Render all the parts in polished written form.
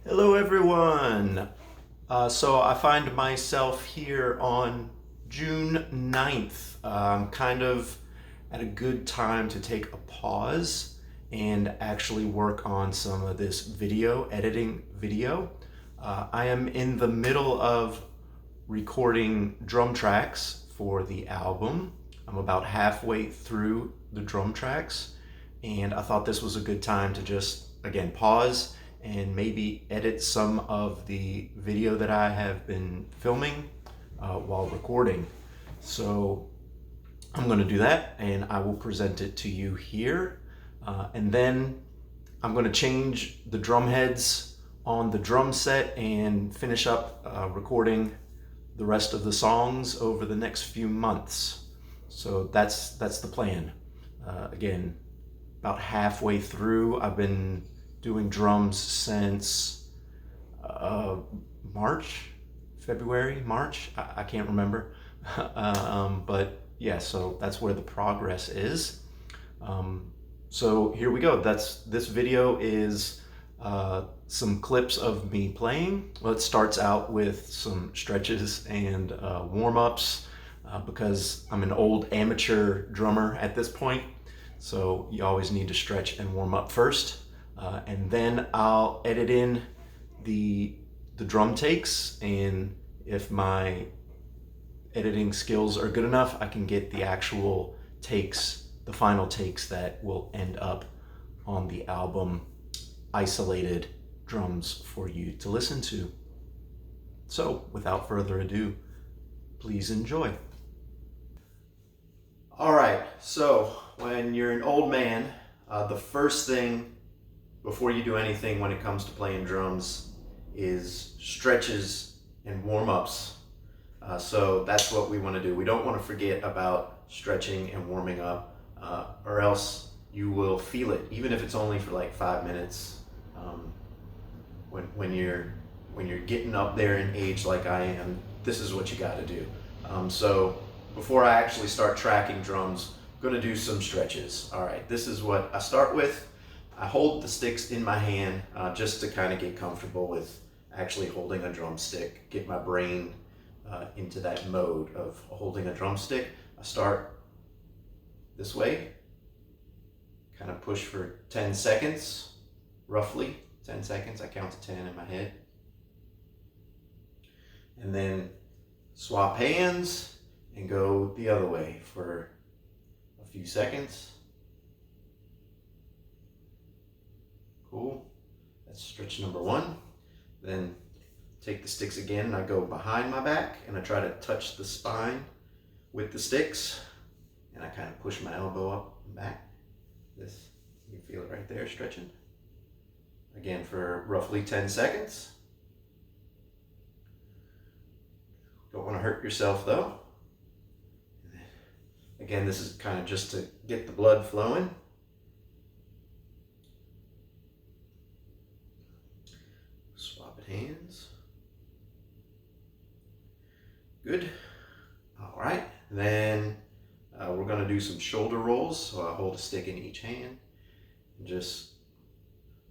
Hello everyone! So I find myself here on June 9th, kind of at a good time to take a pause and actually work on some of this editing video. I am in the middle of recording drum tracks for the album. I'm about halfway through the drum tracks, and I thought this was a good time to just, again, pause and maybe edit some of the video that I have been filming while recording. So I'm going to do that, and I will present it to you here. And then I'm going to change the drum heads on the drum set and finish up recording the rest of the songs over the next few months. So that's the plan. Again, about halfway through. I've been doing drums since March. I can't remember. But yeah, so that's where the progress is. So here we go. This video is some clips of me playing. Well, it starts out with some stretches and warm-ups because I'm an old amateur drummer at this point. So you always need to stretch and warm up first. And then I'll edit in the drum takes, and if my editing skills are good enough, I can get the actual takes, the final takes that will end up on the album, isolated drums for you to listen to. So without further ado, please enjoy. All right, so when you're an old man, the first thing before you do anything when it comes to playing drums is stretches and warm-ups. So that's what we want to do. We don't want to forget about stretching and warming up, or else you will feel it, even if it's only for like 5 minutes. When you're getting up there in age like I am, this is what you got to do. So before I actually start tracking drums, I'm going to do some stretches. All right, this is what I start with. I hold the sticks in my hand just to kind of get comfortable with actually holding a drumstick, get my brain into that mode of holding a drumstick. I start this way, kind of push for 10 seconds, roughly 10 seconds. I count to 10 in my head. And then swap hands and go the other way for a few seconds. Cool. That's stretch number one. Then take the sticks again and I go behind my back and I try to touch the spine with the sticks, and I kind of push my elbow up and back. This, you can feel it right there, stretching. Again for roughly 10 seconds. Don't want to hurt yourself though. Again, this is kind of just to get the blood flowing. Swap it hands. Good. All right. Then we're going to do some shoulder rolls. So I hold a stick in each hand and just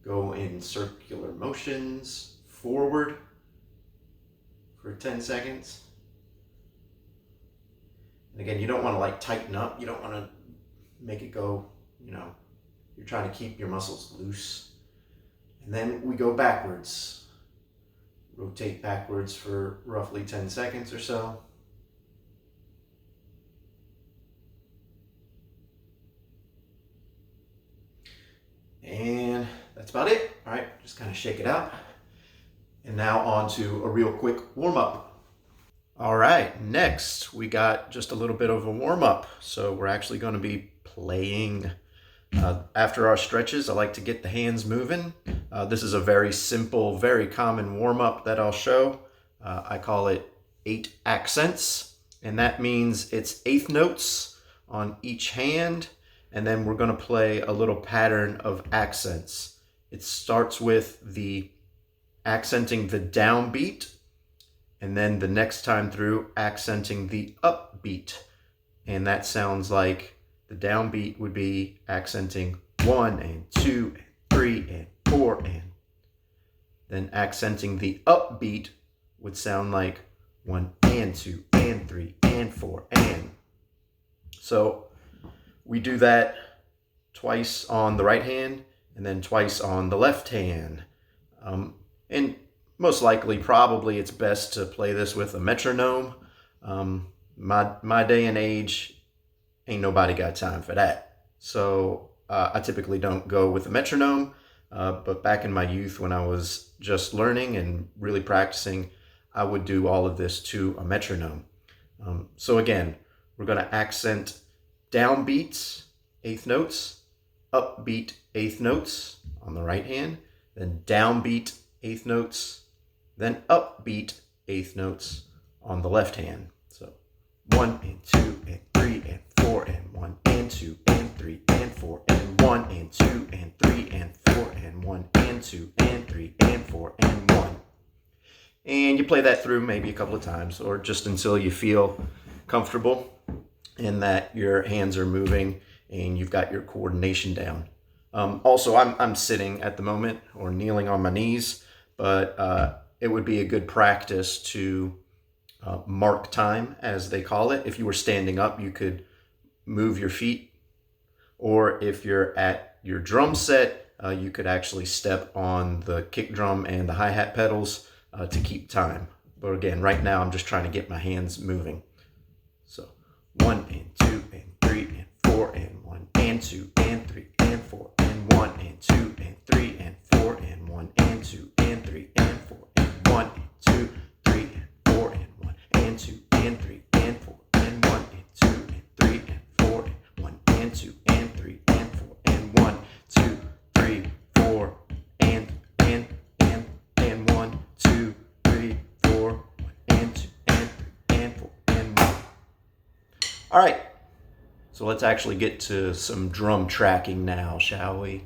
go in circular motions forward for 10 seconds. And again, you don't want to like tighten up. You don't want to make it go, you're trying to keep your muscles loose. And then we go backwards. Rotate backwards for roughly 10 seconds or so. And that's about it. All right, just kind of shake it out. And now on to a real quick warm-up. All right, next we got just a little bit of a warm-up. So we're actually going to be playing. After our stretches, I like to get the hands moving. This is a very simple, very common warm-up that I'll show. I call it 8 accents, and that means it's eighth notes on each hand, and then we're going to play a little pattern of accents. It starts with the accenting the downbeat, and then the next time through accenting the upbeat, and that sounds like the downbeat would be accenting 1 and 2 and 3 and 4 and Then accenting the upbeat would sound like 1 and 2 and 3 and 4 and. So we do that twice on the right hand and then twice on the left hand. And most likely, probably it's best to play this with a metronome. My day and age, ain't nobody got time for that. So I typically don't go with a metronome. But back in my youth, when I was just learning and really practicing, I would do all of this to a metronome. So again, we're going to accent downbeats, eighth notes, upbeat, eighth notes on the right hand, then downbeat, eighth notes, then upbeat, eighth notes on the left hand. So 1 and 2 and 3 and 4 and 1 and 2 and 3 and 4 and 1 and 2 and 3 and 4 and 1 and 2 and 3 and 4 and 1. And you play that through maybe a couple of times, or just until you feel comfortable in that your hands are moving and you've got your coordination down. Also, I'm sitting at the moment or kneeling on my knees, but it would be a good practice to mark time, as they call it. If you were standing up, you could move your feet, or if you're at your drum set, you could actually step on the kick drum and the hi-hat pedals to keep time. But again, right now I'm just trying to get my hands moving. So 1 and 2 and 3 and 4 and 1 and 2 and 3 and 4 and 1 and 2 and 3 and 4 and 1 and 2 and 3 and 4 and 1 and 2, 3 and 4 and 1 and 2 and 3 and 4 and 1 and 2 and 3 and 4 and 1 and 2 and 3 and 4 and 1, 2, 3, 4 and 1, 2, 3, 4, 1 and 2 and 3 and 4 and 1. All right, so let's actually get to some drum tracking now, shall we?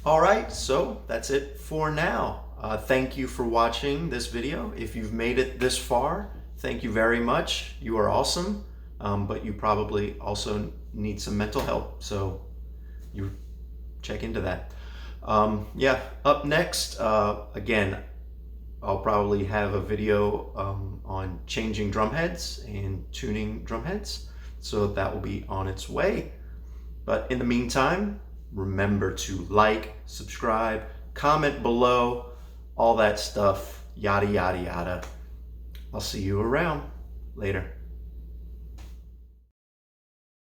All right, so that's it for now. Thank you for watching this video. If you've made it this far, thank you very much. You are awesome, but you probably also need some mental help, so you check into that. Yeah, up next, again, I'll probably have a video on changing drum heads and tuning drum heads, so that will be on its way. But in the meantime, remember to like, subscribe, comment below, all that stuff, yada, yada, yada. I'll see you around. Later.